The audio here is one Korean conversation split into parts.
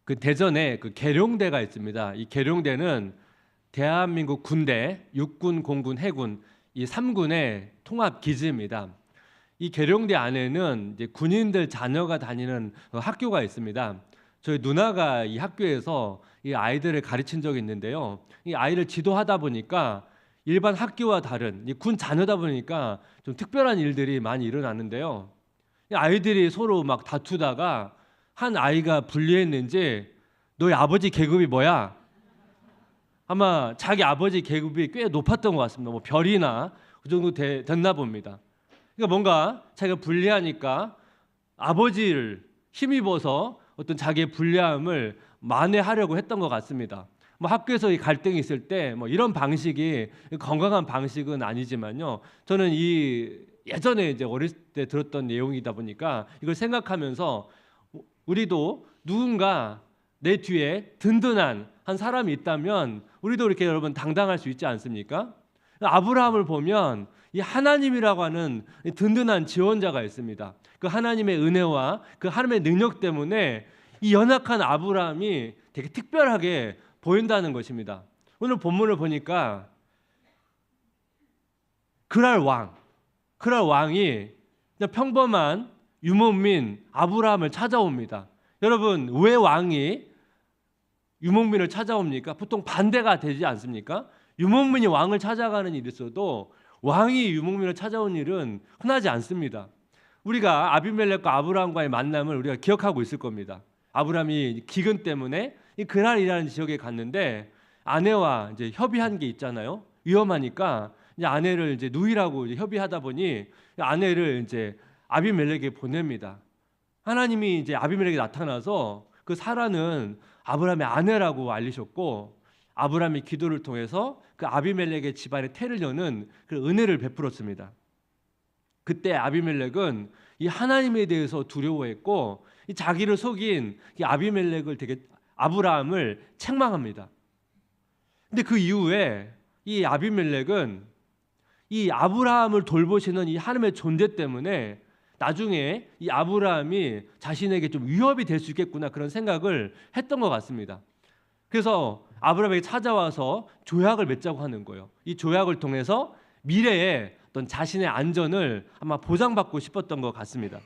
그 대전에 그 계룡대가 있습니다. 이 계룡대는 대한민국 군대, 육군, 공군, 해군 이 3군의 통합 기지입니다. 이 계룡대 안에는 이제 군인들 자녀가 다니는 학교가 있습니다. 저희 누나가 이 학교에서 이 아이들을 가르친 적이 있는데요. 이 아이를 지도하다 보니까 일반 학교와 다른 이 군 자녀다 보니까 좀 특별한 일들이 많이 일어나는데요. 이 아이들이 서로 막 다투다가 한 아이가 불리했는지 너희 아버지 계급이 뭐야? 아마 자기 아버지 계급이 꽤 높았던 것 같습니다. 뭐 별이나 그 정도 됐나 봅니다. 그러니까 뭔가 자기가 불리하니까 아버지를 힘입어서 어떤 자기의 불리함을 만회하려고 했던 것 같습니다. 뭐 학교에서 이 갈등이 있을 때 뭐 이런 방식이 건강한 방식은 아니지만요. 저는 이 예전에 이제 어렸을 때 들었던 내용이다 보니까 이걸 생각하면서 우리도 누군가 내 뒤에 든든한 한 사람이 있다면 우리도 이렇게 여러분 당당할 수 있지 않습니까? 아브라함을 보면 이 하나님이라고 하는 든든한 지원자가 있습니다. 그 하나님의 은혜와 그 하나님의 능력 때문에 이 연약한 아브라함이 되게 특별하게 보인다는 것입니다. 오늘 본문을 보니까 그랄 왕이 그냥 평범한 유목민 아브라함을 찾아옵니다. 여러분 왜 왕이 유목민을 찾아옵니까? 보통 반대가 되지 않습니까? 유목민이 왕을 찾아가는 일이 있어도 왕이 유목민을 찾아온 일은 흔하지 않습니다. 우리가 아비멜렉과 아브라함과의 만남을 우리가 기억하고 있을 겁니다. 아브라함이 기근 때문에 이 그랄이라는 지역에 갔는데 아내와 이제 협의한 게 있잖아요. 위험하니까 이제 아내를 이제 누이라고 이제 협의하다 보니 아내를 이제 아비멜렉에게 보냅니다. 하나님이 이제 아비멜렉에 나타나서 그 사라는 아브라함의 아내라고 알리셨고 아브라함이 기도를 통해서 그 아비멜렉의 집안에 태를 여는 그 은혜를 베풀었습니다. 그때 아비멜렉은 이 하나님에 대해서 두려워했고 이 자기를 속인 이 아브라함을 책망합니다. 근데 그 이후에 이 아비멜렉은 이 아브라함을 돌보시는 이 하나님의 존재 때문에 나중에 이 아브라함이 자신에게 좀 위협이 될 수 있겠구나 그런 생각을 했던 것 같습니다. 그래서 아브라함에게 찾아와서 조약을 맺자고 하는 거예요. 이 조약을 통해서 미래에 어떤 자신의 안전을 아마 보장받고 싶었던 것 같습니다.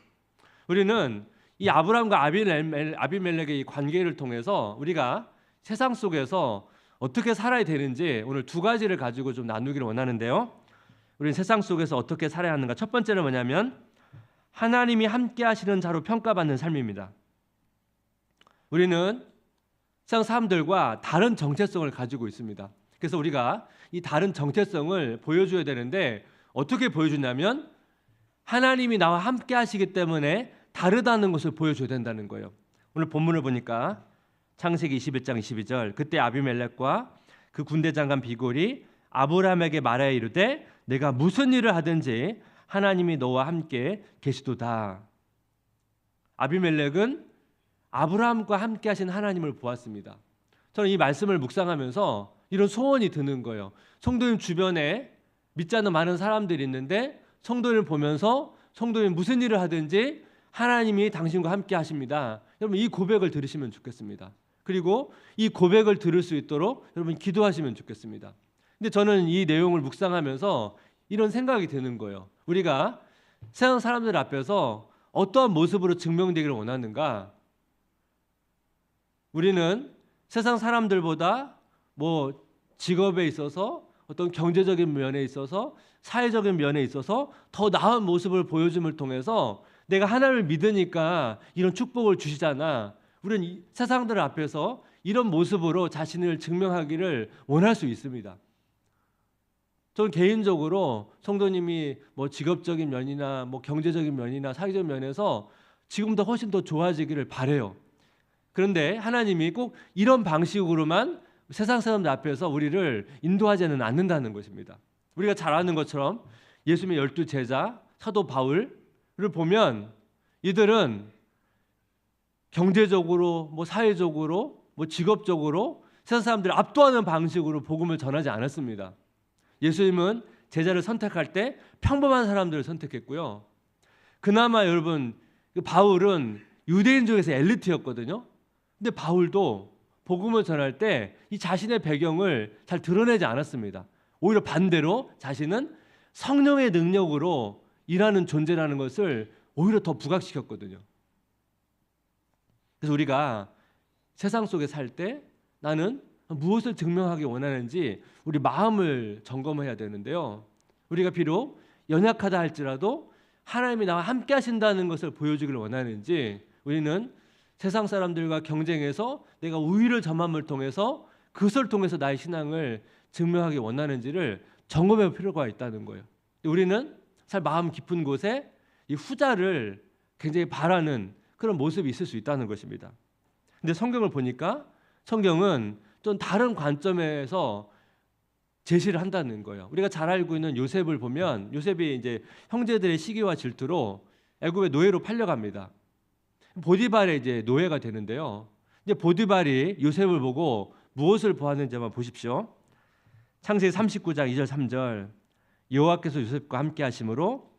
우리는 이 아브라함과 아비멜렉의 이 관계를 통해서 우리가 세상 속에서 어떻게 살아야 되는지 오늘 두 가지를 가지고 좀 나누기를 원하는데요. 우리는 세상 속에서 어떻게 살아야 하는가? 첫 번째는 뭐냐면 하나님이 함께 하시는 자로 평가받는 삶입니다. 우리는 세상 사람들과 다른 정체성을 가지고 있습니다. 그래서 우리가 이 다른 정체성을 보여줘야 되는데 어떻게 보여주냐면 하나님이 나와 함께 하시기 때문에 다르다는 것을 보여줘야 된다는 거예요. 오늘 본문을 보니까 창세기 21장 22절 그때 아비멜렉과 그 군대 장관 비골이 아브라함에게 말하여 이르되 내가 무슨 일을 하든지 하나님이 너와 함께 계시도다. 아비멜렉은 아브라함과 함께 하신 하나님을 보았습니다. 저는 이 말씀을 묵상하면서 이런 소원이 드는 거예요. 성도님 주변에 믿지 않는 많은 사람들이 있는데 성도님을 보면서 성도님 무슨 일을 하든지 하나님이 당신과 함께 하십니다. 여러분 이 고백을 들으시면 좋겠습니다. 그리고 이 고백을 들을 수 있도록 여러분 기도하시면 좋겠습니다. 근데 저는 이 내용을 묵상하면서 이런 생각이 드는 거예요. 우리가 세상 사람들 앞에서 어떠한 모습으로 증명되기를 원하는가? 우리는 세상 사람들보다 뭐 직업에 있어서 어떤 경제적인 면에 있어서 사회적인 면에 있어서 더 나은 모습을 보여줌을 통해서 내가 하나님을 믿으니까 이런 축복을 주시잖아. 우리는 세상들 앞에서 이런 모습으로 자신을 증명하기를 원할 수 있습니다. 저는 개인적으로 성도님이 뭐 직업적인 면이나 뭐 경제적인 면이나 사회적 면에서 지금보다 훨씬 더 좋아지기를 바래요. 그런데 하나님이 꼭 이런 방식으로만 세상 사람들 앞에서 우리를 인도하지는 않는다는 것입니다. 우리가 잘 아는 것처럼 예수님의 12제자 사도 바울을 보면 이들은 경제적으로 뭐 사회적으로 뭐 직업적으로 세상 사람들을 압도하는 방식으로 복음을 전하지 않았습니다. 예수님은 제자를 선택할 때 평범한 사람들을 선택했고요. 그나마 여러분 바울은 유대인 중에서 엘리트였거든요. 근데 바울도 복음을 전할 때 이 자신의 배경을 잘 드러내지 않았습니다. 오히려 반대로 자신은 성령의 능력으로 일하는 존재라는 것을 오히려 더 부각시켰거든요. 그래서 우리가 세상 속에 살 때 나는 무엇을 증명하기 원하는지 우리 마음을 점검해야 되는데요. 우리가 비록 연약하다 할지라도 하나님이 나와 함께 하신다는 것을 보여주기를 원하는지, 우리는 세상 사람들과 경쟁해서 내가 우위를 점함을 통해서 그것을 통해서 나의 신앙을 증명하기 원하는지를 점검할 필요가 있다는 거예요. 우리는 살 마음 깊은 곳에 이 후자를 굉장히 바라는 그런 모습이 있을 수 있다는 것입니다. 근데 성경을 보니까 성경은 좀 다른 관점에서 제시를 한다는 거예요. 우리가 잘 알고 있는 요셉을 보면 요셉이 이제 형제들의 시기와 질투로 애굽의 노예로 팔려갑니다. 보디발의 이제 노예가 되는데요. 이제 보디발이 요셉을 보고 무엇을 보았는지 한번 보십시오. 창세기 39장 2절 3절. 여호와께서 요셉과 함께 하심으로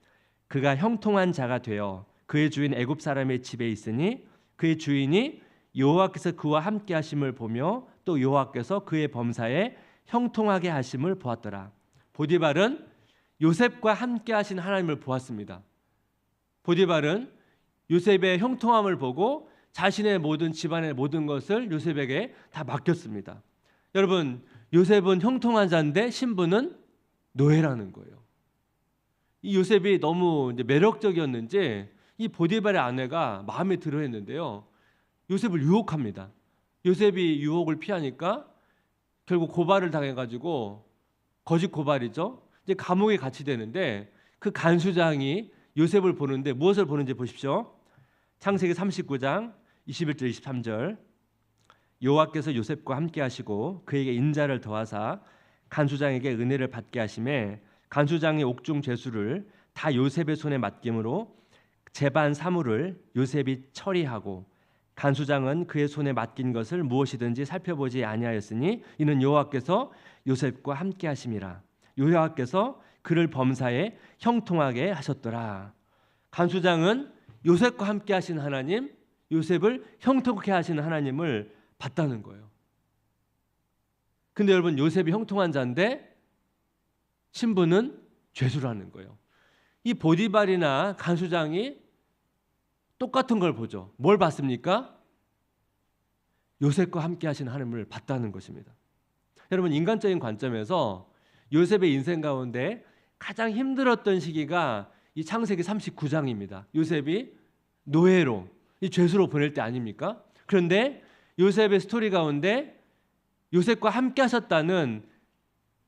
그가 형통한 자가 되어 그의 주인 애굽 사람의 집에 있으니 그의 주인이 여호와께서 그와 함께 하심을 보며 또 여호와께서 그의 범사에 형통하게 하심을 보았더라. 보디발은 요셉과 함께 하신 하나님을 보았습니다. 보디발은 요셉의 형통함을 보고 자신의 모든 집안의 모든 것을 요셉에게 다 맡겼습니다. 여러분, 요셉은 형통한 자인데 신분은 노예라는 거예요. 이 요셉이 너무 이제 매력적이었는지 이 보디발의 아내가 마음에 들어했는데요. 요셉을 유혹합니다. 요셉이 유혹을 피하니까 결국 고발을 당해가지고 거짓 고발이죠. 이제 감옥에 갇히게 되는데 그 간수장이 요셉을 보는데 무엇을 보는지 보십시오. 창세기 39장 21절 23절. 여호와께서 요셉과 함께 하시고 그에게 인자를 더하사 간수장에게 은혜를 받게 하심에 간수장의 옥중 죄수를 다 요셉의 손에 맡김으로 재반 사물을 요셉이 처리하고 간수장은 그의 손에 맡긴 것을 무엇이든지 살펴보지 아니하였으니 이는 여호와께서 요셉과 함께 하심이라. 여호와께서 그를 범사에 형통하게 하셨더라. 간수장은 요셉과 함께 하신 하나님, 요셉을 형통하게 하시는 하나님을 봤다는 거예요. 근데 여러분, 요셉이 형통한 자인데 신분은 죄수라는 거예요. 이 보디발이나 간수장이 똑같은 걸 보죠. 뭘 봤습니까? 요셉과 함께 하신 하나님을 봤다는 것입니다. 여러분, 인간적인 관점에서 요셉의 인생 가운데 가장 힘들었던 시기가 이 창세기 39장입니다. 요셉이 노예로, 이 죄수로 보낼 때 아닙니까? 그런데 요셉의 스토리 가운데 요셉과 함께 하셨다는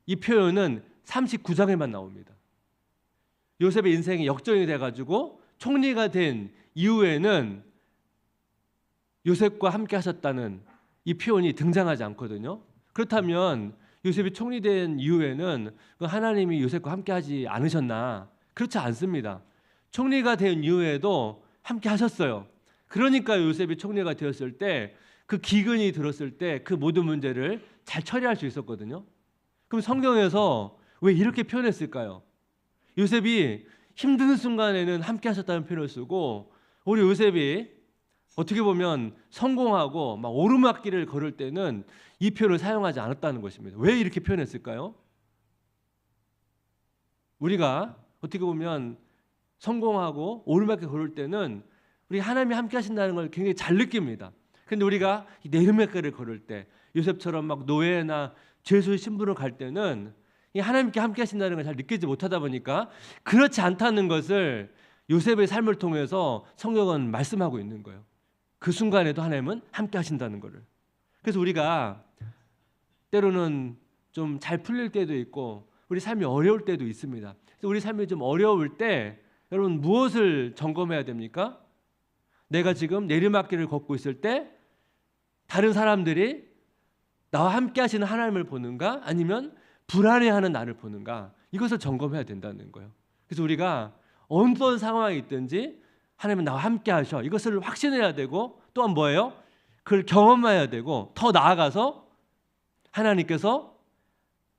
이 표현은 39장에만 나옵니다. 요셉의 인생이 역전이 돼가지고 총리가 된 이후에는 요셉과 함께 하셨다는 이 표현이 등장하지 않거든요. 그렇다면 요셉이 총리된 이후에는 하나님이 요셉과 함께 하지 않으셨나? 그렇지 않습니다. 총리가 된 이후에도 함께 하셨어요. 그러니까 요셉이 총리가 되었을 때 그 기근이 들었을 때 그 모든 문제를 잘 처리할 수 있었거든요. 그럼 성경에서 왜 이렇게 표현했을까요? 요셉이 힘든 순간에는 함께 하셨다는 표현을 쓰고 우리 요셉이 어떻게 보면 성공하고 막 오르막길을 걸을 때는 이 표현을 사용하지 않았다는 것입니다. 왜 이렇게 표현했을까요? 우리가 어떻게 보면 성공하고 오르막길 걸을 때는 우리 하나님이 함께 하신다는 걸 굉장히 잘 느낍니다. 근데 우리가 이 내리막길을 걸을 때 요셉처럼 막 노예나 죄수의 신분으로 갈 때는 이 하나님께 함께 하신다는 걸 잘 느끼지 못하다 보니까 그렇지 않다는 것을 요셉의 삶을 통해서 성경은 말씀하고 있는 거예요. 그 순간에도 하나님은 함께 하신다는 것을. 그래서 우리가 때로는 좀 잘 풀릴 때도 있고 우리 삶이 어려울 때도 있습니다. 그래서 우리 삶이 좀 어려울 때 여러분 무엇을 점검해야 됩니까? 내가 지금 내리막길을 걷고 있을 때 다른 사람들이 나와 함께 하시는 하나님을 보는가 아니면 불안해하는 나를 보는가, 이것을 점검해야 된다는 거예요. 그래서 우리가 어떤 상황에 있든지 하나님은 나와 함께 하셔, 이것을 확신해야 되고 또한 뭐예요? 그걸 경험해야 되고 더 나아가서 하나님께서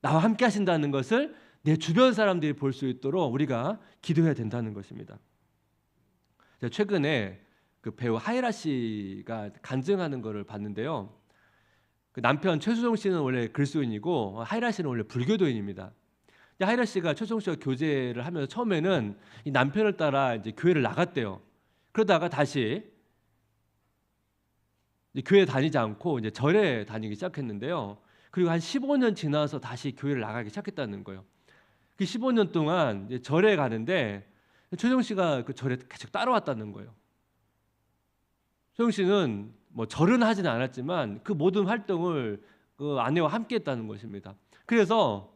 나와 함께 하신다는 것을 내 주변 사람들이 볼 수 있도록 우리가 기도해야 된다는 것입니다. 제가 최근에 그 배우 하이라 씨가 간증하는 거를 봤는데요. 그 남편 최수종 씨는 원래 그리스도인이고 하이라 씨는 원래 불교도인입니다. 근데 하이라 씨가 최수종 씨와 교제를 하면서 처음에는 이 남편을 따라 이제 교회를 나갔대요. 그러다가 다시 이제 교회 다니지 않고 이제 절에 다니기 시작했는데요. 그리고 한 15년 지나서 다시 교회를 나가기 시작했다는 거예요. 그 15년 동안 이제 절에 가는데 최수종 씨가 그 절에 계속 따라왔다는 거예요. 최수종 씨는 뭐 절은 하지는 않았지만 그 모든 활동을 그 아내와 함께했다는 것입니다. 그래서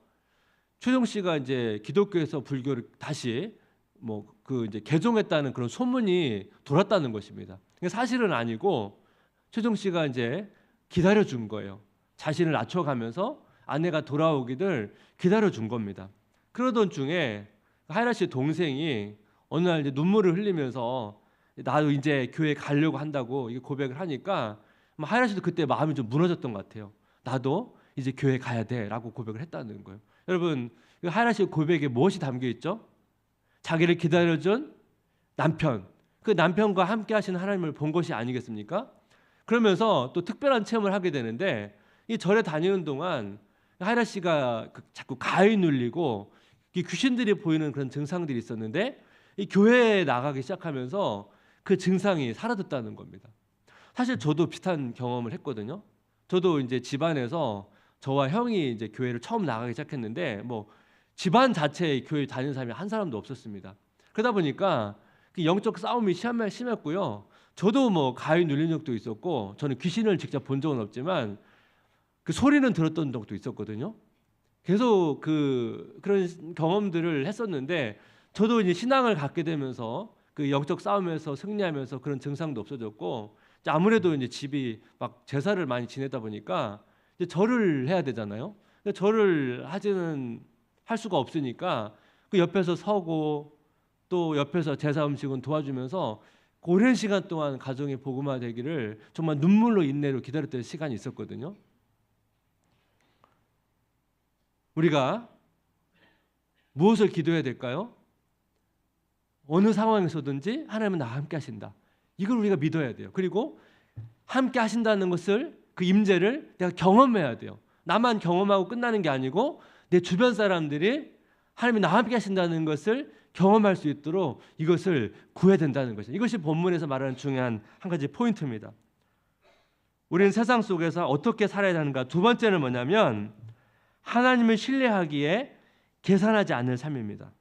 최수종 씨가 이제 기독교에서 불교를 다시 뭐 그 이제 개종했다는 그런 소문이 돌았다는 것입니다. 사실은 아니고 최수종 씨가 이제 기다려 준 거예요. 자신을 낮춰가면서 아내가 돌아오기를 기다려 준 겁니다. 그러던 중에 하이라 씨 동생이 어느 날 이제 눈물을 흘리면서 나도 이제 교회 가려고 한다고 이게 고백을 하니까 하이라 씨도 그때 마음이 좀 무너졌던 것 같아요. 나도 이제 교회 가야 돼라고 고백을 했다는 거예요. 여러분, 하이라 씨의 고백에 무엇이 담겨 있죠? 자기를 기다려준 남편, 그 남편과 함께 하시는 하나님을 본 것이 아니겠습니까? 그러면서 또 특별한 체험을 하게 되는데 이 절에 다니는 동안 하이라 씨가 자꾸 가위 눌리고 귀신들이 보이는 그런 증상들이 있었는데 이 교회에 나가기 시작하면서 그 증상이 사라졌다는 겁니다. 사실 저도 비슷한 경험을 했거든요. 저도 이제 집안에서 저와 형이 이제 교회를 처음 나가기 시작했는데 뭐 집안 자체에 교회 다니는 사람이 한 사람도 없었습니다. 그러다 보니까 그 영적 싸움이 심했고요. 저도 뭐 가위 눌린 적도 있었고 저는 귀신을 직접 본 적은 없지만 그 소리는 들었던 적도 있었거든요. 계속 그런 경험들을 했었는데 저도 이제 신앙을 갖게 되면서 그 영적 싸움에서 승리하면서 그런 증상도 없어졌고 아무래도 이제 집이 막 제사를 많이 지내다 보니까 이제 절을 해야 되잖아요. 절을 할 수가 없으니까 그 옆에서 서고 또 옆에서 제사 음식은 도와주면서 오랜 시간 동안 가정이 복음화되기를 정말 눈물로 인내로 기다렸던 시간이 있었거든요. 우리가 무엇을 기도해야 될까요? 어느 상황에서든지 하나님은 나와 함께 하신다. 이걸 우리가 믿어야 돼요. 그리고 함께 하신다는 것을 그 임재를 내가 경험해야 돼요. 나만 경험하고 끝나는 게 아니고 내 주변 사람들이 하나님이 나와 함께 하신다는 것을 경험할 수 있도록 이것을 구해야 된다는 것이죠. 이것이 본문에서 말하는 중요한 한 가지 포인트입니다. 우리는 세상 속에서 어떻게 살아야 하는가? 두 번째는 뭐냐면 하나님을 신뢰하기에 계산하지 않는 삶입니다.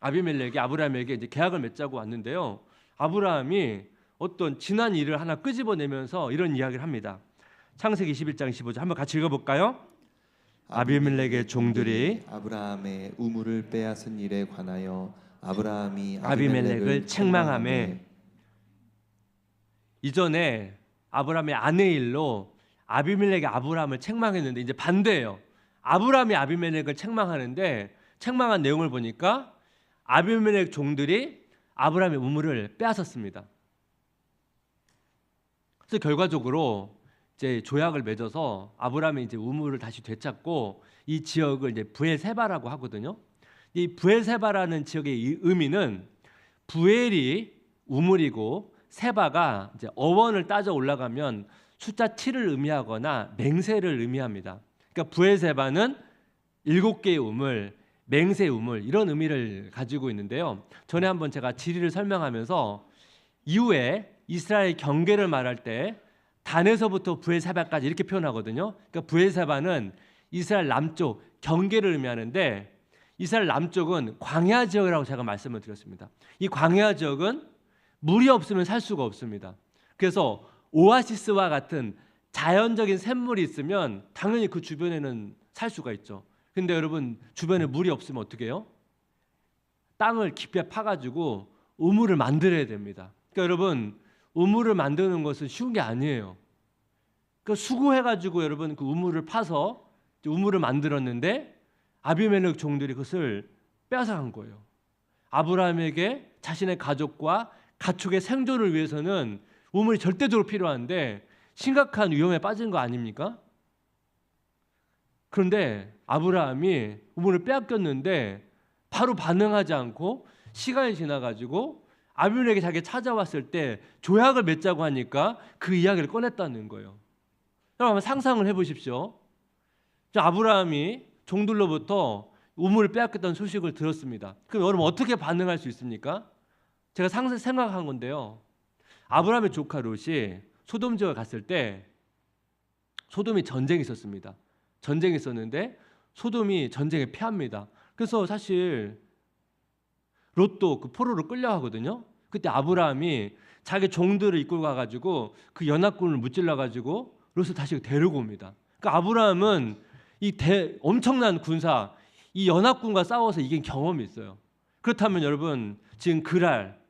아비멜렉이 아브라함에게 이제 계약을 맺자고 왔는데요. 아브라함이 어떤 지난 일을 하나 끄집어내면서 이런 이야기를 합니다. 창세기 21장 15절 한번 같이 읽어볼까요? 아비멜렉의 종들이 아브라함의 우물을 빼앗은 일에 관하여 아브라함이 아비멜렉을 책망하며 이전에 아브라함의 아내의 일로 아비멜렉이 아브라함을 책망했는데 이제 반대예요. 아브라함이 아비멜렉을 책망하는데 책망한 내용을 보니까 아비멜렉 종들이 아브라함의 우물을 빼앗았습니다. 그래서 결과적으로 이제 조약을 맺어서 아브라함이 이제 우물을 다시 되찾고 이 지역을 이제 부엘세바라고 하거든요. 이 부엘세바라는 지역의 이 의미는 부엘이 우물이고 세바가 이제 어원을 따져 올라가면 숫자 7을 의미하거나 맹세를 의미합니다. 그러니까 부엘세바는 7개의 우물, 맹세 우물 이런 의미를 가지고 있는데요. 전에 한번 제가 지리를 설명하면서 이후에 이스라엘 경계를 말할 때 단에서부터 부엘세바까지 이렇게 표현하거든요. 그러니까 부엘세바는 이스라엘 남쪽 경계를 의미하는데 이스라엘 남쪽은 광야 지역이라고 제가 말씀을 드렸습니다. 이 광야 지역은 물이 없으면 살 수가 없습니다. 그래서 오아시스와 같은 자연적인 샘물이 있으면 당연히 그 주변에는 살 수가 있죠. 근데 여러분 주변에 물이 없으면 어떻게 해요? 땅을 깊이 파가지고 우물을 만들어야 됩니다. 그러니까 여러분 우물을 만드는 것은 쉬운 게 아니에요. 그 수고해가지고 여러분 그 우물을 파서 우물을 만들었는데 아비멜렉 종들이 그것을 빼앗아간 거예요. 아브라함에게 자신의 가족과 가축의 생존을 위해서는 우물이 절대적으로 필요한데 심각한 위험에 빠진 거 아닙니까? 그런데 아브라함이 우물을 빼앗겼는데 바로 반응하지 않고 시간이 지나가지고 아비멜렉이 자기 찾아왔을 때 조약을 맺자고 하니까 그 이야기를 꺼냈다는 거예요. 여러분 한번 상상을 해보십시오. 아브라함이 종들로부터 우물을 빼앗겼다는 소식을 들었습니다. 그럼 여러분 어떻게 반응할 수 있습니까? 제가 생각한 건데요. 아브라함의 조카 롯이 소돔 지역에 갔을 때 소돔이 전쟁이 있었습니다. 전쟁이 있었는데 소돔이 전쟁에 패합니다. 그래서 사실 롯도 그 포로로 끌려가거든요. 그때 아브라함이 자기 종들을 이끌고 가가지고 그 연합군을 무찔러가지고 롯을 다시 데리고 옵니다. 그러니까 아브라함은 엄청난 군사, 이 연합군과 싸워서 이긴 경험이 있어요. 그렇다면 여러분 지금 그랄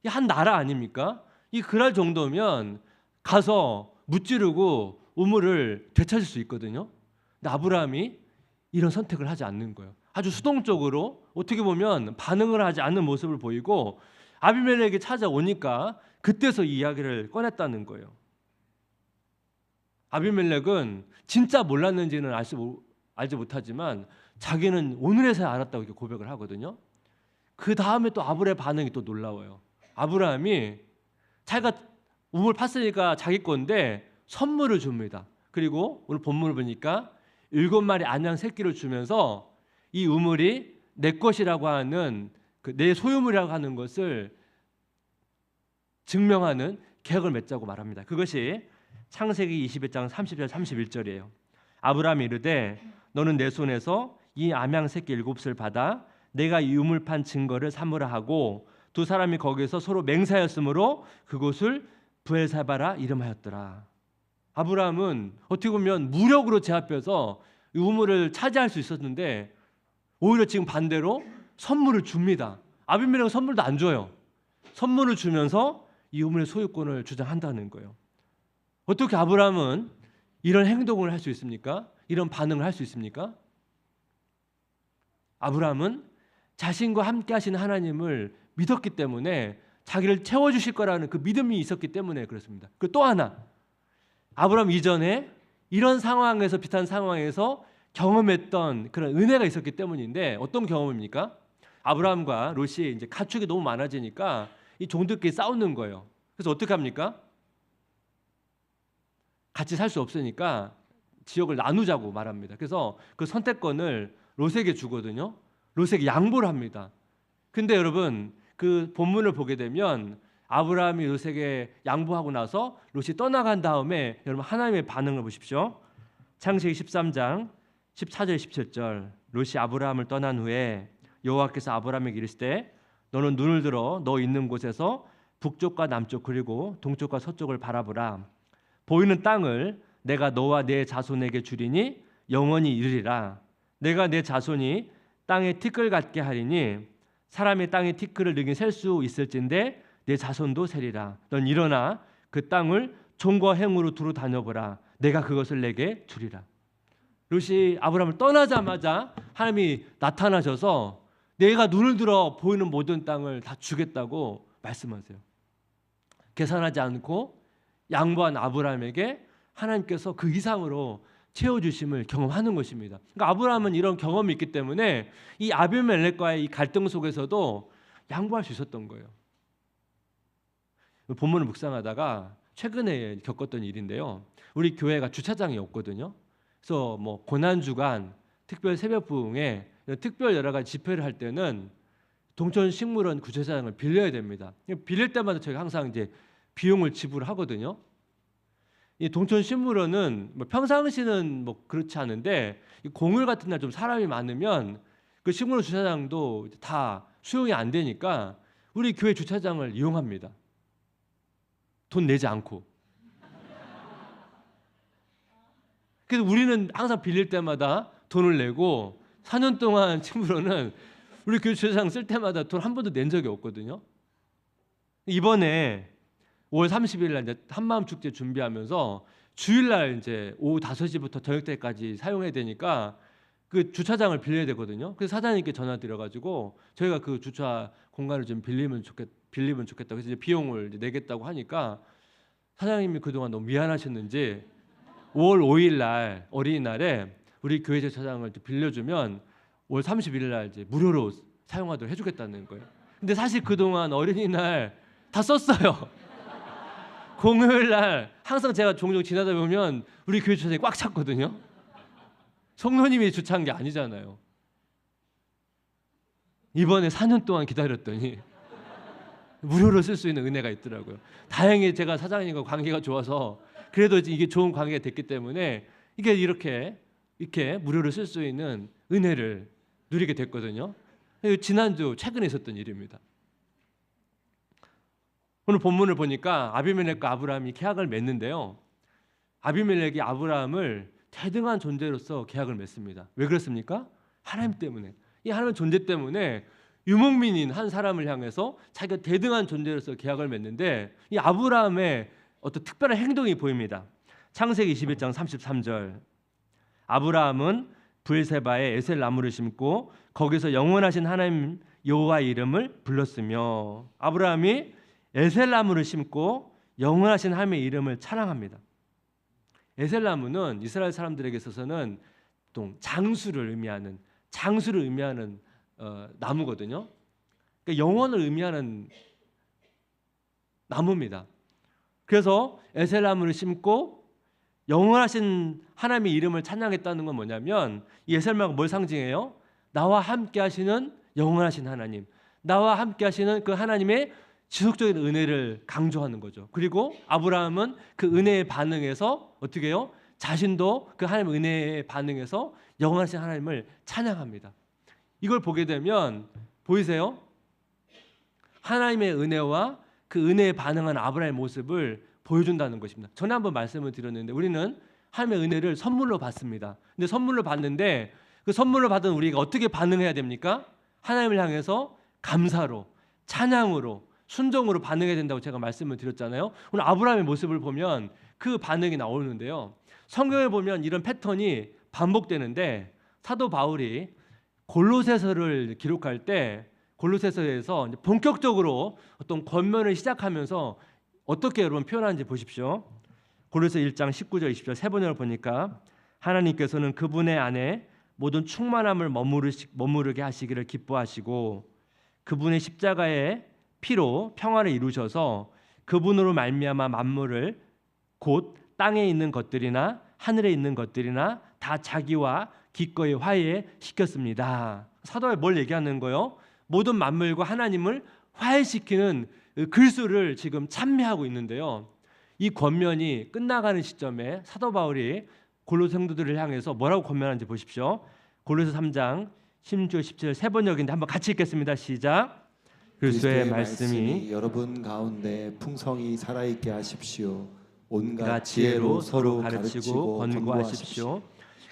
한 나라 아닙니까? 이 그랄 정도면 가서 무찌르고 우물을 되찾을 수 있거든요. 근데 아브라함이 이런 선택을 하지 않는 거예요. 아주 수동적으로 어떻게 보면 반응을 하지 않는 모습을 보이고 아비멜렉이 찾아오니까 그때서 이 이야기를 꺼냈다는 거예요. 아비멜렉은 진짜 몰랐는지는 알지 못하지만 자기는 오늘에서야 알았다고 이렇게 고백을 하거든요. 그 다음에 또 아브라함의 반응이 또 놀라워요. 아브라함이 자기가 우물 팠으니까 자기 건데 선물을 줍니다. 그리고 오늘 본문을 보니까 7마리 안양 새끼를 주면서 이 우물이 내 것이라고 하는 내 소유물이라고 하는 것을 증명하는 계약을 맺자고 말합니다. 그것이 창세기 21장 30절 31절이에요. 아브라함이 이르되 너는 내 손에서 이 암양 새끼 7을 받아 내가 이 우물 판 증거를 삼으라 하고 두 사람이 거기서 서로 맹세하였으므로 그곳을 브엘사바라 이름하였더라. 아브라함은 어떻게 보면 무력으로 제압해서 이 우물을 차지할 수 있었는데 오히려 지금 반대로 선물을 줍니다. 아비멜렉은 선물도 안 줘요. 선물을 주면서 이 우물의 소유권을 주장한다는 거예요. 어떻게 아브라함은 이런 행동을 할 수 있습니까? 이런 반응을 할 수 있습니까? 아브라함은 자신과 함께 하시는 하나님을 믿었기 때문에 자기를 채워주실 거라는 그 믿음이 있었기 때문에 그렇습니다. 그 또 하나, 아브라함 이전에 이런 상황에서 비슷한 상황에서 경험했던 그런 은혜가 있었기 때문인데 어떤 경험입니까? 아브라함과 롯이 이제 가축이 너무 많아지니까 이 종들끼리 싸우는 거예요. 그래서 어떻게 합니까? 같이 살 수 없으니까 지역을 나누자고 말합니다. 그래서 그 선택권을 롯에게 주거든요. 롯에게 양보를 합니다. 근데 여러분 그 본문을 보게 되면 아브라함이 롯에게 양보하고 나서 롯이 떠나간 다음에 여러분 하나님의 반응을 보십시오. 창세기 13장 14절 17절 롯이 아브라함을 떠난 후에 여호와께서 아브라함에게 이르시되 너는 눈을 들어 너 있는 곳에서 북쪽과 남쪽 그리고 동쪽과 서쪽을 바라보라. 보이는 땅을 내가 너와 내 자손에게 주리니 영원히 이르리라. 내가 내 자손이 땅에 티끌 같게 하리니 사람이 땅에 티끌을 능히 셀 수 있을진데 내 자손도 세리라. 넌 일어나 그 땅을 종과 행으로 두루 다녀보라. 내가 그것을 내게 주리라. 롯이 아브라함을 떠나자마자 하나님이 나타나셔서 내가 눈을 들어 보이는 모든 땅을 다 주겠다고 말씀하세요. 계산하지 않고 양보한 아브라함에게 하나님께서 그 이상으로 채워주심을 경험하는 것입니다. 그러니까 아브라함은 이런 경험이 있기 때문에 이 아비멜렉과의 이 갈등 속에서도 양보할 수 있었던 거예요. 본문을 묵상하다가 최근에 겪었던 일인데요. 우리 교회가 주차장이 없거든요. 그래서 뭐 고난주간, 특별 새벽 부흥회, 특별 여러 가지 집회를 할 때는 동천식물원 주차장을 빌려야 됩니다. 빌릴 때마다 저희가 항상 이제 비용을 지불하거든요. 이 동천식물원은 뭐 평상시는 뭐 그렇지 않은데 공휴일 같은 날 좀 사람이 많으면 그 식물원 주차장도 다 수용이 안 되니까 우리 교회 주차장을 이용합니다. 돈 내지 않고. 그래서 우리는 항상 빌릴 때마다 돈을 내고 4년 동안 식물원은 우리 교회 주차장 쓸 때마다 돈 한 번도 낸 적이 없거든요. 이번에 5월 30일 날 이제 한마음 축제 준비하면서 주일날 이제 오후 5시부터 저녁 때까지 사용해야 되니까 그 주차장을 빌려야 되거든요. 그래서 사장님께 전화 드려가지고 저희가 그 주차 공간을 좀 빌리면 좋겠다고 해서 이제 비용을 이제 내겠다고 하니까 사장님이 그동안 너무 미안하셨는지 5월 5일 날 어린이날에 우리 교회 주차장을 빌려주면 5월 31일 날 이제 무료로 사용하도록 해주겠다는 거예요. 근데 사실 그동안 어린이날 다 썼어요. 공휴일 날 항상 제가 종종 지나다 보면 우리 교회 주차장이 꽉 찼거든요. 성도님이 주차한 게 아니잖아요. 이번에 4년 동안 기다렸더니 무료로 쓸 수 있는 은혜가 있더라고요. 다행히 제가 사장님과 관계가 좋아서 그래도 이게 좋은 관계가 됐기 때문에 이게 이렇게 무료로 쓸 수 있는 은혜를 누리게 됐거든요. 지난주 최근에 있었던 일입니다. 오늘 본문을 보니까 아비멜렉과 아브라함이 계약을 맺는데요. 아비멜렉이 아브라함을 대등한 존재로서 계약을 맺습니다. 왜 그렇습니까? 하나님 때문에. 이 하나님의 존재 때문에 유목민인 한 사람을 향해서 자기가 대등한 존재로서 계약을 맺는데 이 아브라함의 어떤 특별한 행동이 보입니다. 창세기 21장 33절. 아브라함은 브엘세바에 에셀 나무를 심고 거기서 영원하신 하나님 여호와의 이름을 불렀으며 아브라함이 에셀 나무를 심고 영원하신 하나님의 이름을 찬양합니다. 에셀 나무는 이스라엘 사람들에게 있어서는 보통 장수를 의미하는 나무거든요. 그러니까 영원을 의미하는 나무입니다. 그래서 에셀 나무를 심고 영원하신 하나님의 이름을 찬양했다는 건 뭐냐면 이 에셀 나무가 뭘 상징해요? 나와 함께 하시는 영원하신 하나님, 나와 함께 하시는 그 하나님의 지속적인 은혜를 강조하는 거죠. 그리고 아브라함은 그 은혜에 반응해서 어떻게 해요? 자신도 그 하나님의 은혜에 반응해서 영원하신 하나님을 찬양합니다. 이걸 보게 되면 보이세요? 하나님의 은혜와 그 은혜에 반응한 아브라함의 모습을 보여준다는 것입니다. 전에 한번 말씀을 드렸는데 우리는 하나님의 은혜를 선물로 받습니다. 근데 선물로 받는데 그 선물로 받은 우리가 어떻게 반응해야 됩니까? 하나님을 향해서 감사로, 찬양으로, 순종으로 반응해야 된다고 제가 말씀을 드렸잖아요. 오늘 아브라함의 모습을 보면 그 반응이 나오는데요. 성경을 보면 이런 패턴이 반복되는데 사도 바울이 골로새서를 기록할 때 골로새서에서 본격적으로 어떤 권면을 시작하면서 어떻게 여러분 표현하는지 보십시오. 골로새 1장 19절 20절 세 번역을 보니까 하나님께서는 그분의 안에 모든 충만함을 머무르게 하시기를 기뻐하시고 그분의 십자가의 피로 평화를 이루셔서 그분으로 말미암아 만물을 곧 땅에 있는 것들이나 하늘에 있는 것들이나 다 자기와 기꺼이 화해시켰습니다. 사도가 뭘 얘기하는 거예요? 모든 만물과 하나님을 화해시키는 글수를 지금 찬미하고 있는데요. 이 권면이 끝나가는 시점에 사도 바울이 골로새 성도들을 향해서 뭐라고 권면하는지 보십시오. 골로새 3장 16절 17절 세 번역인데 한번 같이 읽겠습니다. 시작. 그리스도의 말씀이 여러분 가운데 풍성히 살아있게 하십시오. 온갖 지혜로 서로 가르치고 권고하십시오.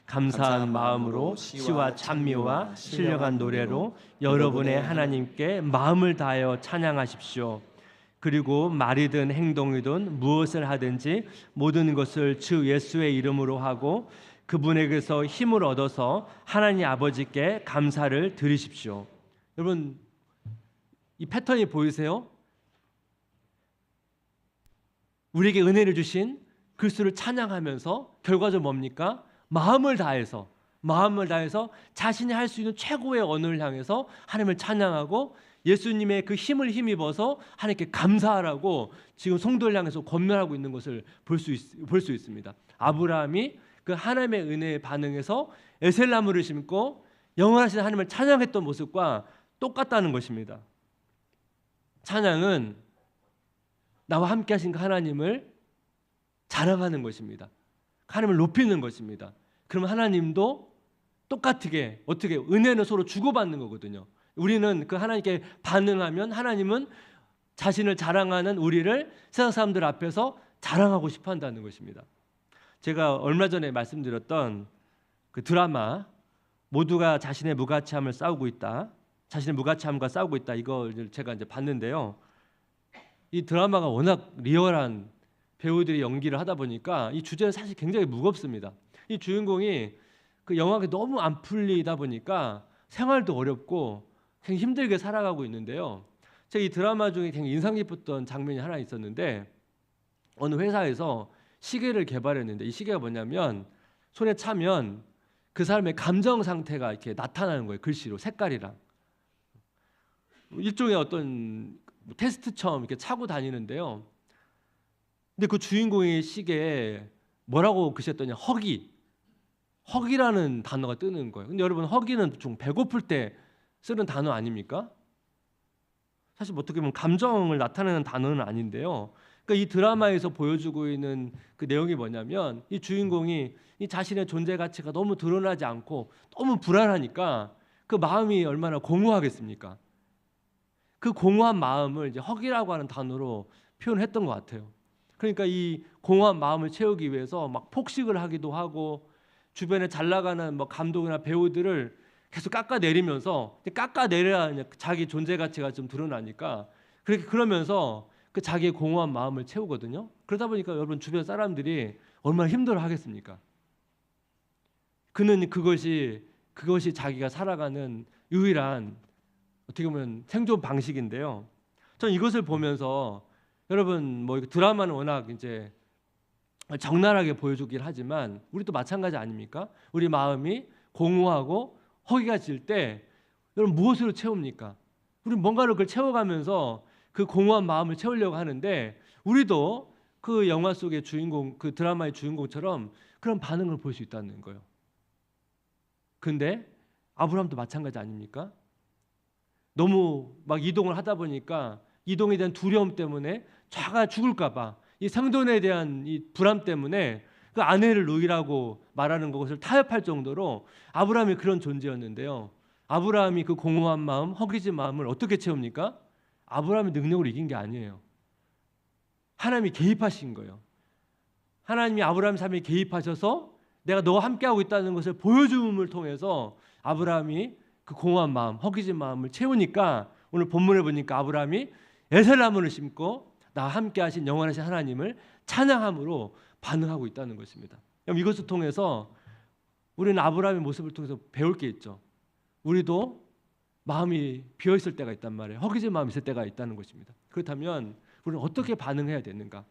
감사한 마음으로 시와 찬미와 신령한 노래로 여러분의 하나님께 마음을 다하여 찬양하십시오. 그리고 말이든 행동이든 무엇을 하든지 모든 것을 주 예수의 이름으로 하고 그분에게서 힘을 얻어서 하나님 아버지께 감사를 드리십시오. 여러분 이 패턴이 보이세요? 우리에게 은혜를 주신 그리스도를 찬양하면서 결과적으로 뭡니까? 마음을 다해서 자신이 할 수 있는 최고의 언어를 향해서 하나님을 찬양하고 예수님의 그 힘을 힘입어서 하나님께 감사하라고 지금 성도를 향해서 권면하고 있는 것을 볼 수 있습니다. 아브라함이 그 하나님의 은혜에 반응해서 에셀나무를 심고 영원하신 하나님을 찬양했던 모습과 똑같다는 것입니다. 찬양은 나와 함께 하신 그 하나님을 자랑하는 것입니다. 하나님을 높이는 것입니다. 그러면 하나님도 똑같게 어떻게 은혜는 서로 주고받는 거거든요. 우리는 그 하나님께 반응하면 하나님은 자신을 자랑하는 우리를 세상 사람들 앞에서 자랑하고 싶어 한다는 것입니다. 제가 얼마 전에 말씀드렸던 그 드라마 모두가 자신의 무가치함을 싸우고 있다. 자신의 무가치함과 싸우고 있다. 이걸 제가 이제 봤는데요. 이 드라마가 워낙 리얼한 배우들이 연기를 하다 보니까 이 주제는 사실 굉장히 무겁습니다. 이 주인공이 그 영화가 너무 안 풀리다 보니까 생활도 어렵고 굉장히 힘들게 살아가고 있는데요. 제가 이 드라마 중에 굉장히 인상 깊었던 장면이 하나 있었는데 어느 회사에서 시계를 개발했는데 이 시계가 뭐냐면 손에 차면 그 사람의 감정 상태가 이렇게 나타나는 거예요. 글씨로 색깔이랑. 일종의 어떤 테스트처럼 이렇게 차고 다니는데요. 근데 그 주인공의 시계에 뭐라고 그셨더니 허기라는 단어가 뜨는 거예요. 근데 여러분, 허기는 좀 배고플 때 쓰는 단어 아닙니까? 사실 어떻게 보면 감정을 나타내는 단어는 아닌데요. 그러니까 이 드라마에서 보여주고 있는 그 내용이 뭐냐면, 이 주인공이 이 자신의 존재 가치가 너무 드러나지 않고 너무 불안하니까 그 마음이 얼마나 공허하겠습니까? 그 공허한 마음을 이제 허기라고 하는 단어로 표현했던 것 같아요. 그러니까 이 공허한 마음을 채우기 위해서 막 폭식을 하기도 하고, 주변에 잘 나가는 뭐 감독이나 배우들을 계속 깎아내리면서, 깎아내려야 자기 존재 가치가 좀 드러나니까 그렇게 그러면서 그 자기의 공허한 마음을 채우거든요. 그러다 보니까 여러분, 주변 사람들이 얼마나 힘들어하겠습니까? 그는 그것이 자기가 살아가는 유일한 어떻게 보면 생존 방식인데요. 저는 이것을 보면서, 여러분 뭐 드라마는 워낙 이제 적나라하게 보여주긴 하지만 우리도 마찬가지 아닙니까? 우리 마음이 공허하고 허기가 질 때 여러분 무엇으로 채웁니까? 우리 뭔가를 그걸 채워가면서 그 공허한 마음을 채우려고 하는데, 우리도 그 영화 속의 주인공, 그 드라마의 주인공처럼 그런 반응을 볼 수 있다는 거예요. 근데 아브라함도 마찬가지 아닙니까? 너무 막 이동을 하다 보니까 이동에 대한 두려움 때문에 자가 죽을까 봐, 이 생존에 대한 이 불안 때문에 그 아내를 노이라고 말하는 것을 타협할 정도로 아브라함이 그런 존재였는데요. 아브라함이 그 공허한 마음, 허기진 마음을 어떻게 채웁니까? 아브라함이 능력으로 이긴 게 아니에요. 하나님이 개입하신 거예요. 하나님이 아브라함 삶에 개입하셔서 내가 너와 함께하고 있다는 것을 보여줌을 통해서 아브라함이 그 공허한 마음, 허기진 마음을 채우니까, 오늘 본문에 보니까 아브라함이 에셀나무를 심고 나와 함께하신 영원하신 하나님을 찬양함으로 반응하고 있다는 것입니다. 이것을 통해서 우리는 아브라함의 모습을 통해서 배울 게 있죠. 우리도 마음이 비어있을 때가 있단 말이에요. 허기진 마음이 있을 때가 있다는 것입니다. 그렇다면 우리는 어떻게 반응해야 되는가?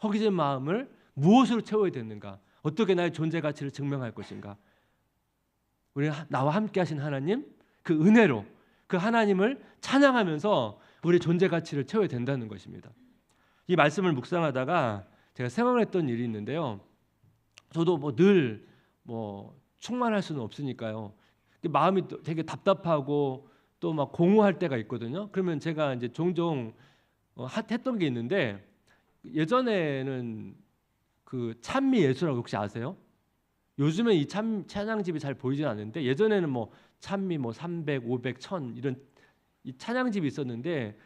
허기진 마음을 무엇으로 채워야 되는가? 어떻게 나의 존재 가치를 증명할 것인가? 우리는 나와 함께 하신 하나님, 그 은혜로 그 하나님을 찬양하면서 우리의 존재 가치를 채워야 된다는 것입니다. 이 말씀을 묵상하다가 제가 생각했던 일이 있는데요. 저도 늘 충만할 수는 없으니까요. 마음이 되게 답답하고 또 막 공허할 때가 있거든요. 그러면 제가 이제 종종 했던 게 있는데, 예전에는 그 찬미 예수라고 혹시 아세요? 요즘에 이 찬양집이 잘 보이진 않는데, 예전에는 찬미 300, 500, 1000 이런 이 찬양집이 있었는데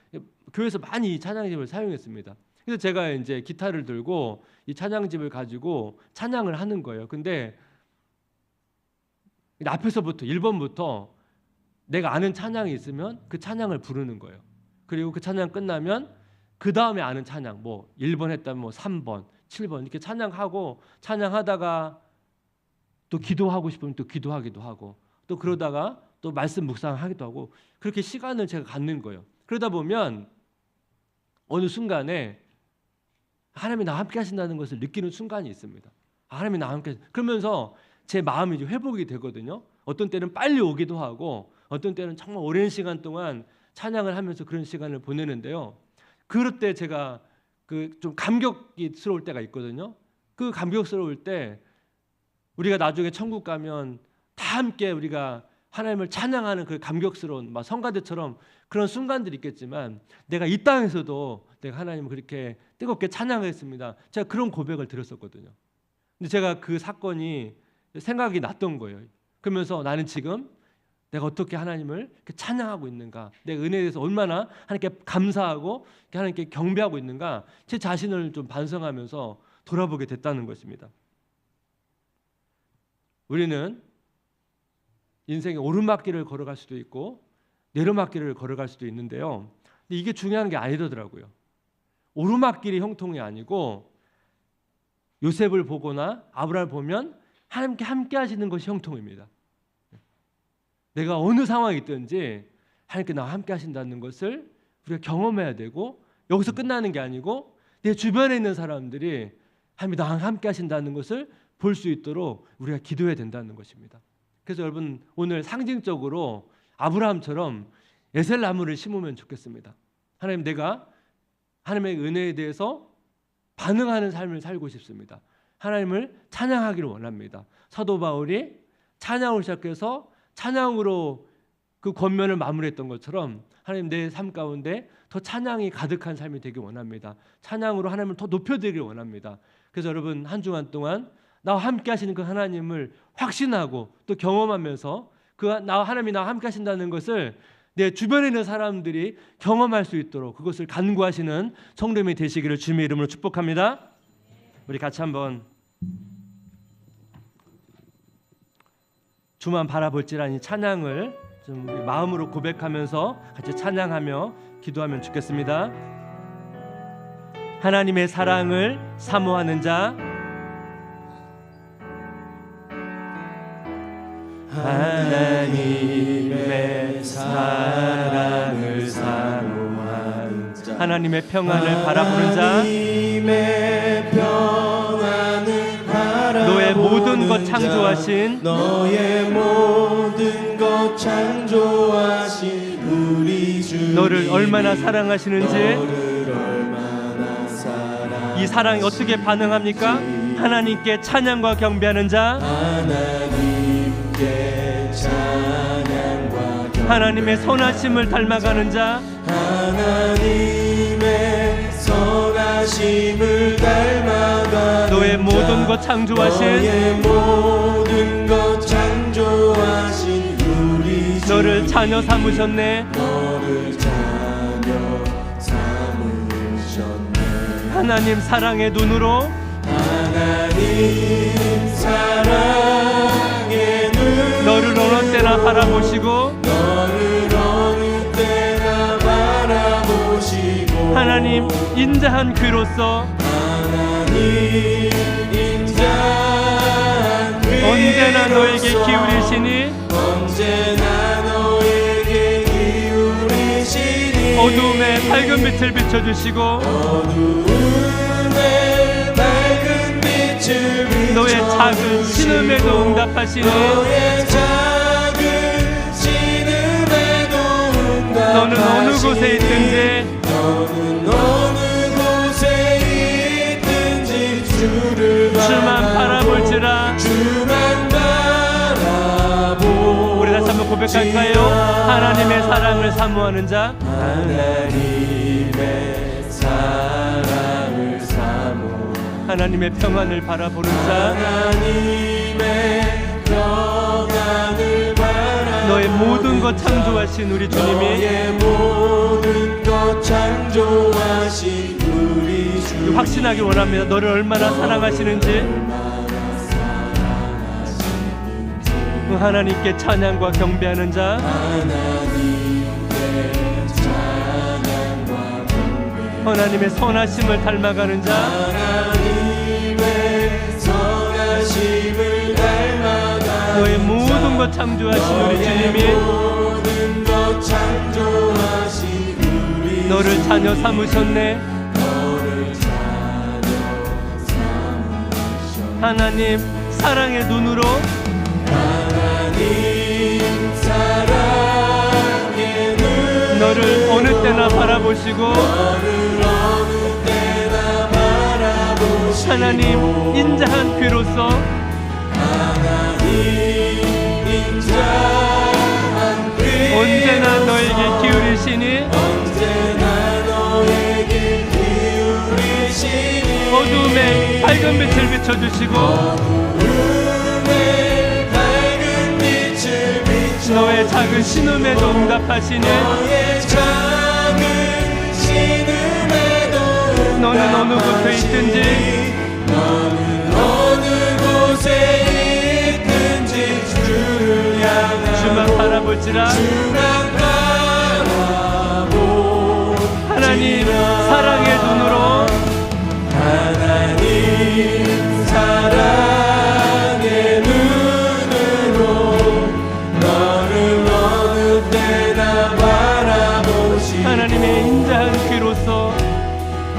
교회에서 많이 이 찬양집을 사용했습니다. 그래서 제가 이제 기타를 들고 이 찬양집을 가지고 찬양을 하는 거예요. 근데 앞에서부터 1번부터 내가 아는 찬양이 있으면 그 찬양을 부르는 거예요. 그리고 그 찬양 끝나면 그 다음에 아는 찬양, 1번 했다면 3번, 7번 이렇게 찬양하고, 찬양하다가 또 기도하고 싶으면 또 기도하기도 하고, 또 그러다가 또 말씀 묵상하기도 하고, 그렇게 시간을 제가 갖는 거예요. 그러다 보면 어느 순간에 하나님이 나와 함께 하신다는 것을 느끼는 순간이 있습니다. 하나님이 나와 함께, 그러면서 제 마음이 이제 회복이 되거든요. 어떤 때는 빨리 오기도 하고, 어떤 때는 정말 오랜 시간 동안 찬양을 하면서 그런 시간을 보내는데요. 그럴 때 제가 좀 감격스러울 때가 있거든요. 그 감격스러울 때 우리가 나중에 천국 가면 다 함께 우리가 하나님을 찬양하는 그 감격스러운 성가대처럼 그런 순간들이 있겠지만, 내가 이 땅에서도 내가 하나님을 그렇게 뜨겁게 찬양했습니다. 제가 그런 고백을 드렸었거든요. 근데 제가 그 사건이 생각이 났던 거예요. 그러면서 나는 지금 내가 어떻게 하나님을 찬양하고 있는가, 내 은혜에 대해서 얼마나 하나님께 감사하고 하나님께 경배하고 있는가, 제 자신을 좀 반성하면서 돌아보게 됐다는 것입니다. 우리는 인생의 오르막길을 걸어갈 수도 있고 내리막길을 걸어갈 수도 있는데요. 근데 이게 중요한 게 아니더라고요. 오르막길이 형통이 아니고, 요셉을 보거나 아브라함을 보면 하나님께 함께 하시는 것이 형통입니다. 내가 어느 상황이 있든지 하나님께 나와 함께 하신다는 것을 우리가 경험해야 되고, 여기서 끝나는 게 아니고 내 주변에 있는 사람들이 하나님이 나와 함께 하신다는 것을 볼 수 있도록 우리가 기도해야 된다는 것입니다. 그래서 여러분, 오늘 상징적으로 아브라함처럼 에셀나무를 심으면 좋겠습니다. 하나님, 내가 하나님의 은혜에 대해서 반응하는 삶을 살고 싶습니다. 하나님을 찬양하기를 원합니다. 사도 바울이 찬양을 시작해서 찬양으로 그 권면을 마무리했던 것처럼 하나님, 내 삶 가운데 더 찬양이 가득한 삶이 되길 원합니다. 찬양으로 하나님을 더 높여드리길 원합니다. 그래서 여러분, 한 주간 동안 나와 함께 하시는 그 하나님을 확신하고 또 경험하면서 하나님이 나와 함께 하신다는 것을 내 주변에 있는 사람들이 경험할 수 있도록 그것을 간구하시는 성도님이 되시기를 주님의 이름으로 축복합니다. 우리 같이 한번 주만 바라볼지라니 찬양을 좀 우리 마음으로 고백하면서 같이 찬양하며 기도하면 좋겠습니다. 하나님의 사랑을 사모하는 자, 하나님의 사랑을 사모하는 자, 하나님의 평안을 바라보는 자, 너의 모든 것 창조하신 우리 주, 너를 얼마나 사랑하시는지, 이 사랑이 어떻게 반응합니까? 하나님께 찬양과 경배하는 자, 하나님의 선하심을 닮아가는 자, 하나님의 선하심을 닮아가는 너의 모든 것 창조하신 우리 주, 너를 자녀 삼으셨네. 하나님 사랑의 눈으로, 하나님 사랑의 눈, 너를 어느 때나 바라보시고, 하나님 인자한 귀로서, 언제나 너에게 기울이시니, 어두움에 밝은 빛을 비춰주시고, 너의 작은 신음에도 응답하시니, 너는 어느 곳에 있든지 주만 바라볼지라. 우리 다시 한번 고백할까요? 하나님의 사랑을 사모하는 자, 하나님의 사랑을 사모, 하나님의 평안을 바라보는 자, 하나님의 평안을 바라보는 너의 모든 것 창조하신 우리 주님이, 모든 것 창조하신 우리 주, 확신하기 원합니다. 너를 얼마나 사랑하시는지, 하나님께 찬양과 경배하는 자, 하나님의 선하심을 닮아가는 자, 너의 모든 것 창조하신 우리 주님이 너를 자녀 삼으셨네. 하나님 사랑의 눈으로, 너를 어느 때나 바라보시고, 하나님 인자한 귀로서, 언제나 너에게 기울이시니, 어둠에 밝은 빛을 비춰주시고, 너의 작은 신음에도 응답하시네. 너는 어느 곳에 있든지, 주만 바라볼지라. 하나님 사랑의 눈으로, 하나님 사랑의 눈으로 너를 어느 때나 바라보시고, 하나님의 인자한 귀로서,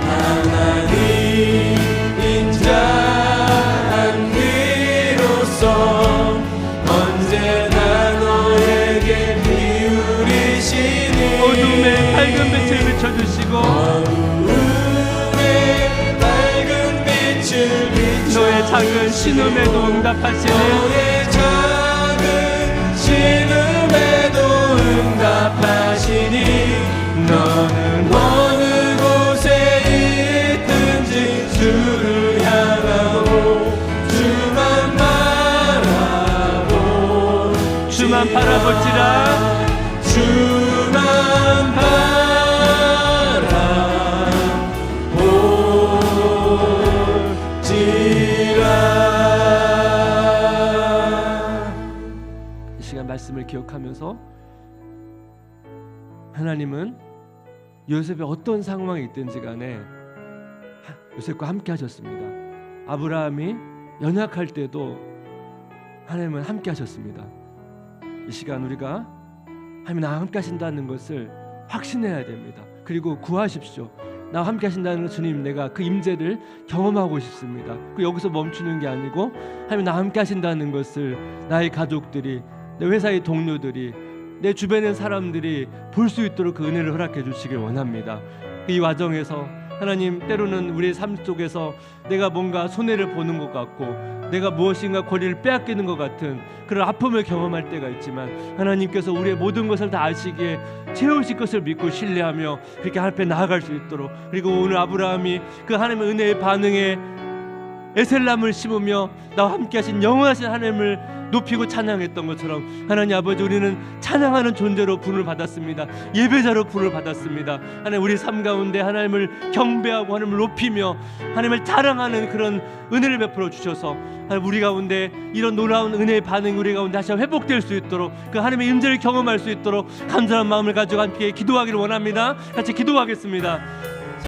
하나님 인자한 귀로서 언제나 너에게 기울이시니, 너의 작은 신음에도 응답하시니 너의 작은 신음에도 응답하시니 너는 어느 곳에 있든지 주를 향하고 주만 바라볼지라 주만 바라볼지라. 이 시간 말씀을 기억하면서 하나님은 요셉의 어떤 상황이 있든지 간에 요셉과 함께 하셨습니다. 아브라함이 연약할 때도 하나님은 함께 하셨습니다. 이 시간 우리가 하나님 나와 함께 하신다는 것을 확신해야 됩니다. 그리고 구하십시오. 나와 함께 하신다는 주님, 내가 그 임재를 경험하고 싶습니다. 그 여기서 멈추는 게 아니고 하나님 나와 함께 하신다는 것을 나의 가족들이, 내 회사의 동료들이, 내 주변의 사람들이 볼 수 있도록 그 은혜를 허락해 주시길 원합니다. 이 과정에서 하나님, 때로는 우리의 삶 속에서 내가 뭔가 손해를 보는 것 같고 내가 무엇인가 권리를 빼앗기는 것 같은 그런 아픔을 경험할 때가 있지만 하나님께서 우리의 모든 것을 다 아시기에 채우실 것을 믿고 신뢰하며 그렇게 하나님 앞에 나아갈 수 있도록, 그리고 오늘 아브라함이 그 하나님의 은혜의 반응에 에셀람을 심으며 나와 함께 하신 영원하신 하나님을 높이고 찬양했던 것처럼 하나님 아버지, 우리는 찬양하는 존재로 부름을 받았습니다. 예배자로 부름을 받았습니다. 하나님, 우리 삶 가운데 하나님을 경배하고 하나님을 높이며 하나님을 자랑하는 그런 은혜를 베풀어 주셔서 하나님, 우리 가운데 이런 놀라운 은혜의 반응이 우리 가운데 다시 회복될 수 있도록, 그 하나님의 임재를 경험할 수 있도록 간절한 마음을 가지고 함께 기도하기를 원합니다. 같이 기도하겠습니다.